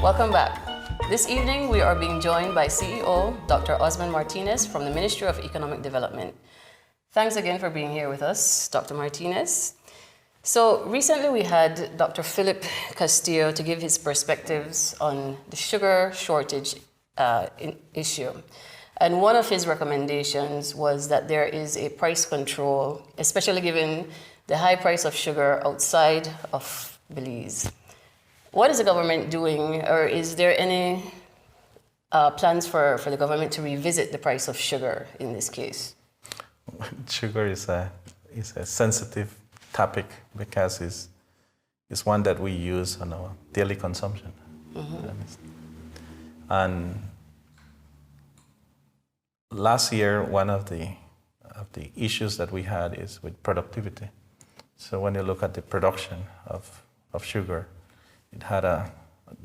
Welcome back. This evening, we are being joined by CEO Dr. Osmond Martinez from the Ministry of Economic Development. Thanks again for being here with us, Dr. Martinez. So recently we had Dr. Philip Castillo to give his perspectives on the sugar shortage issue. And one of his recommendations was that there is a price control, especially given the high price of sugar outside of Belize. What is the government doing, or is there any plans for the government to revisit the price of sugar in this case? Sugar is a sensitive topic because it's one that we use on our daily consumption. Mm-hmm. And last year, one of the issues that we had is with productivity. So when you look at the production of sugar, it had a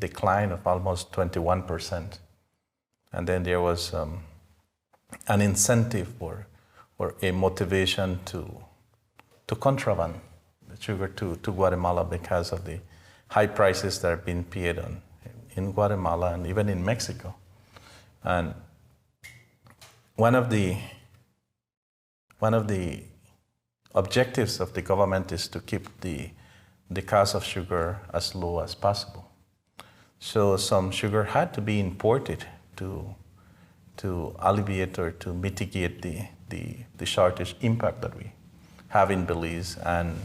decline of almost 21%. And then there was an incentive or a motivation to contraband the sugar to Guatemala because of the high prices that are being paid in Guatemala and even in Mexico. And one of the objectives of the government is to keep the cost of sugar as low as possible. So some sugar had to be imported to alleviate or to mitigate the shortage impact that we have in Belize, and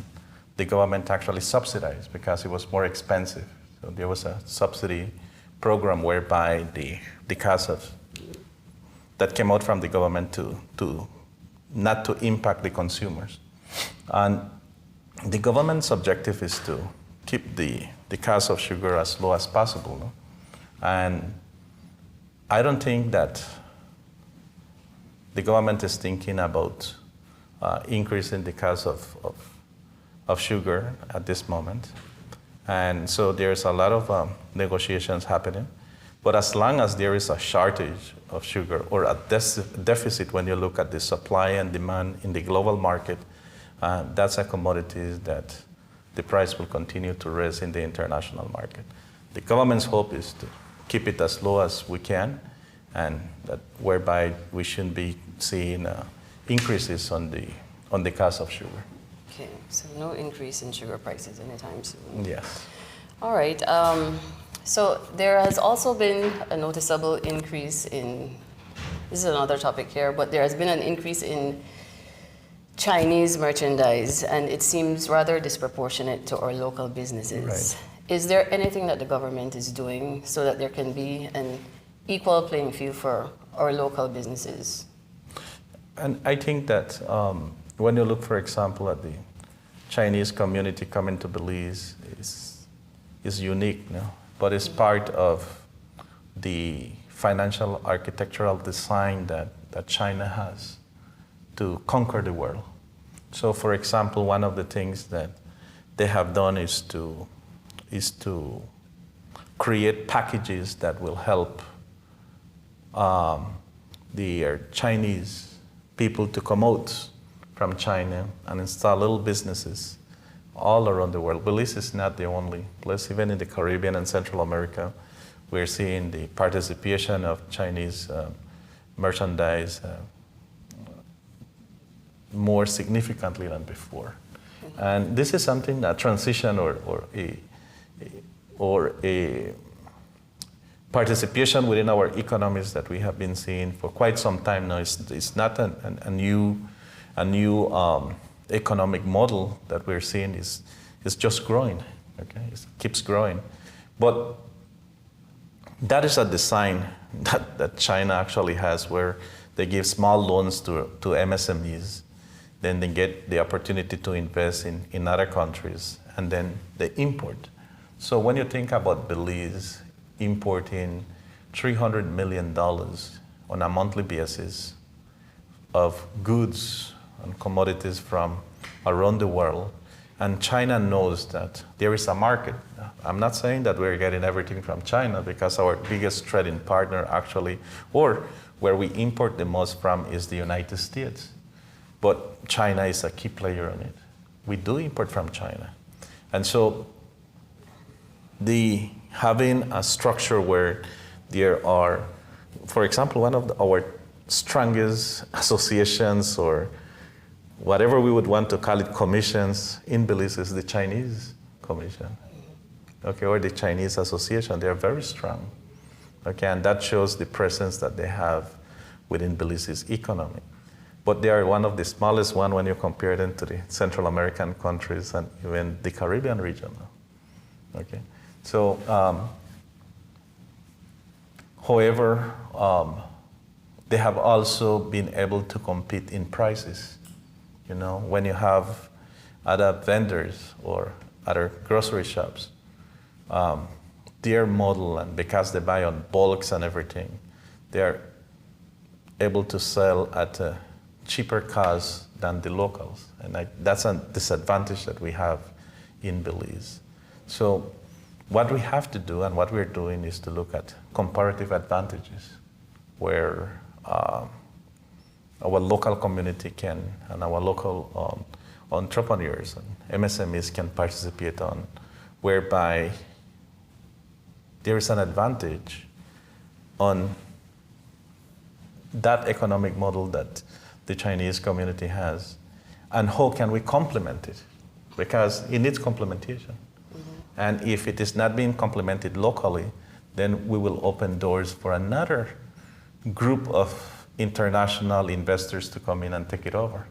the government actually subsidized because it was more expensive. So there was a subsidy program whereby the cost of that came out from the government to not to impact the consumers. And the government's objective is to keep the cost of sugar as low as possible. No? And I don't think that the government is thinking about increasing the cost of sugar at this moment. And so there's a lot of negotiations happening. But as long as there is a shortage of sugar or a deficit when you look at the supply and demand in the global market, that's a commodity that the price will continue to rise in the international market. The government's hope is to keep it as low as we can, and that whereby we shouldn't be seeing increases on the cost of sugar. Okay, so no increase in sugar prices anytime soon. Yes. All right. So there has also been a noticeable increase in, this is another topic here, but there has been an increase in Chinese merchandise, and it seems rather disproportionate to our local businesses. Right. Is there anything that the government is doing so that there can be an equal playing field for our local businesses? And I think that when you look, for example, at the Chinese community coming to Belize, is unique, no? But it's part of the financial architectural design that China has to conquer the world. So, for example, one of the things that they have done is to create packages that will help the Chinese people to come out from China and install little businesses all around the world. Belize is not the only place. Even in the Caribbean and Central America, we're seeing the participation of Chinese merchandise more significantly than before. Mm-hmm. And this is something, a transition or a participation within our economies that we have been seeing for quite some time now. It's not a new economic model that we're seeing. Is just growing. Okay, it keeps growing, but that is a design that China actually has, where they give small loans to MSMEs, then they get the opportunity to invest in other countries, and then they import. So when you think about Belize importing $300 million on a monthly basis of goods and commodities from around the world, and China knows that there is a market. I'm not saying that we're getting everything from China, because our biggest trading partner actually, or where we import the most from, is the United States. But China is a key player on it. We do import from China. And so the having a structure where there are, for example, one of our strongest associations or whatever we would want to call it, commissions in Belize is the Chinese Commission, okay, or the Chinese Association. They are very strong, okay, and that shows the presence that they have within Belize's economy. But they are one of the smallest one when you compare them to the Central American countries and even the Caribbean region. Okay, so however, they have also been able to compete in prices. You know, when you have other vendors or other grocery shops, their model, and because they buy on bulks and everything, they're able to sell at a cheaper cost than the locals. And that's a disadvantage that we have in Belize. So what we have to do and what we're doing is to look at comparative advantages where our local community can, and our local entrepreneurs and MSMEs can participate on, whereby there is an advantage on that economic model that the Chinese community has, and how can we complement it? Because it needs complementation. And if it is not being complemented locally, then we will open doors for another group of international investors to come in and take it over.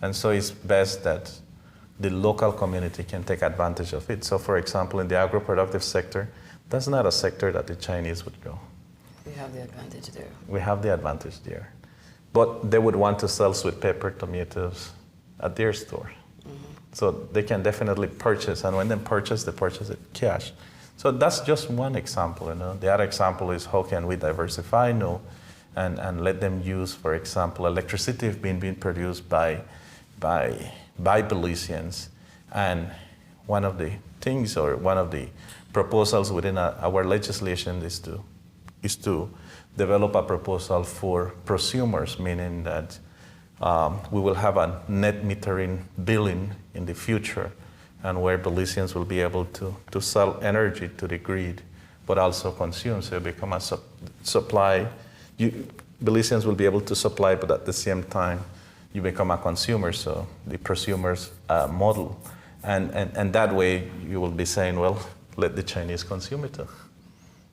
And so it's best that the local community can take advantage of it. So for example, in the agro-productive sector, that's not a sector that the Chinese would go. We have the advantage there. We have the advantage there. But they would want to sell sweet pepper, tomatoes at their store. So they can definitely purchase, and when they purchase it cash. So that's just one example, you know. The other example is how can we diversify, you know, and let them use, for example, electricity being produced by Belizeans. And one of the things, or one of the proposals within our legislation is to develop a proposal for prosumers, meaning that we will have a net metering billing in the future, and where Belizeans will be able to sell energy to the grid, but also consume. So it become a supply. Belizeans will be able to supply, but at the same time, you become a consumer. So the prosumers model, and that way you will be saying, well, let the Chinese consume it.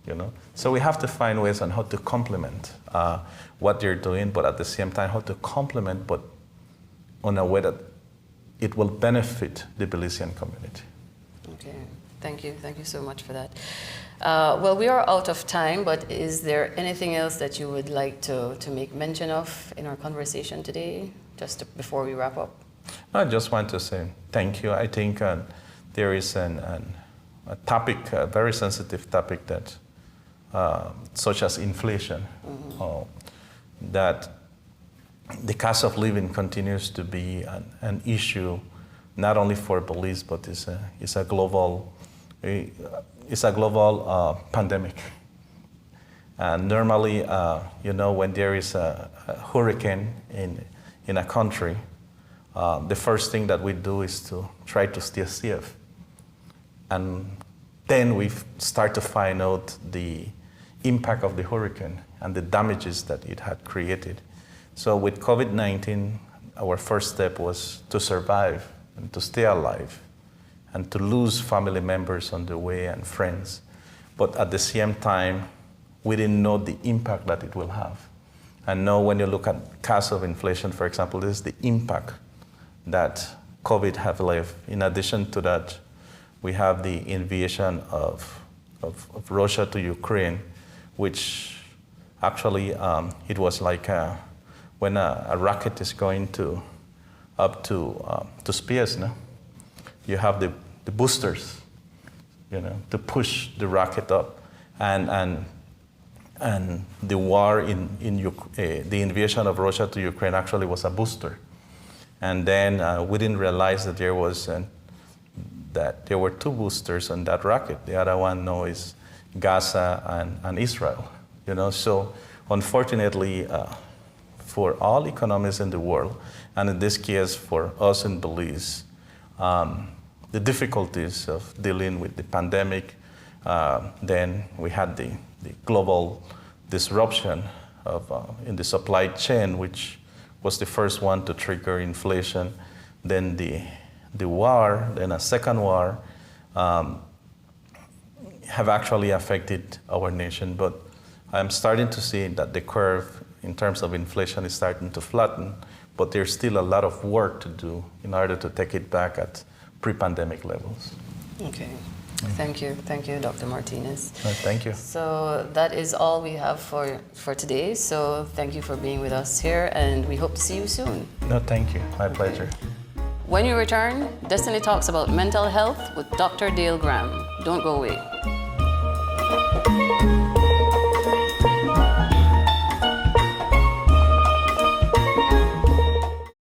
You know, so we have to find ways on how to complement what they're doing, but at the same time, how to complement, but in a way that it will benefit the Belizean community. Okay, thank you so much for that. Well, we are out of time, but is there anything else that you would like to make mention of in our conversation today, before we wrap up? I just want to say thank you. I think there is a topic, a very sensitive topic that such as inflation, that the cost of living continues to be an issue, not only for Belize, but it's a global pandemic. And normally, you know, when there is a hurricane in a country, the first thing that we do is to try to stay safe. And then we start to find out the impact of the hurricane and the damages that it had created. So with COVID-19, our first step was to survive and to stay alive and to lose family members on the way and friends. But at the same time, we didn't know the impact that it will have. And now when you look at cost of inflation, for example, this is the impact that COVID have left. In addition to that, we have the invasion of Russia to Ukraine, which actually it was like when a rocket is going up to space. No? You have the boosters, you know, to push the rocket up, and the war the invasion of Russia to Ukraine actually was a booster, and then we didn't realize that there were two boosters on that rocket. The other one now is Gaza and Israel. You know, so unfortunately, for all economies in the world, and in this case for us in Belize, the difficulties of dealing with the pandemic Then we had the global disruption in the supply chain, which was the first one to trigger inflation. Then the war, then a second war, have actually affected our nation. But I'm starting to see that the curve in terms of inflation is starting to flatten, but there's still a lot of work to do in order to take it back at pre-pandemic levels. Okay. Thank you, Dr. Martinez. Thank you. So that is all we have for today. So thank you for being with us here, and we hope to see you soon. No, thank you. My pleasure. When you return, Destiny talks about mental health with Dr. Dale Graham. Don't go away.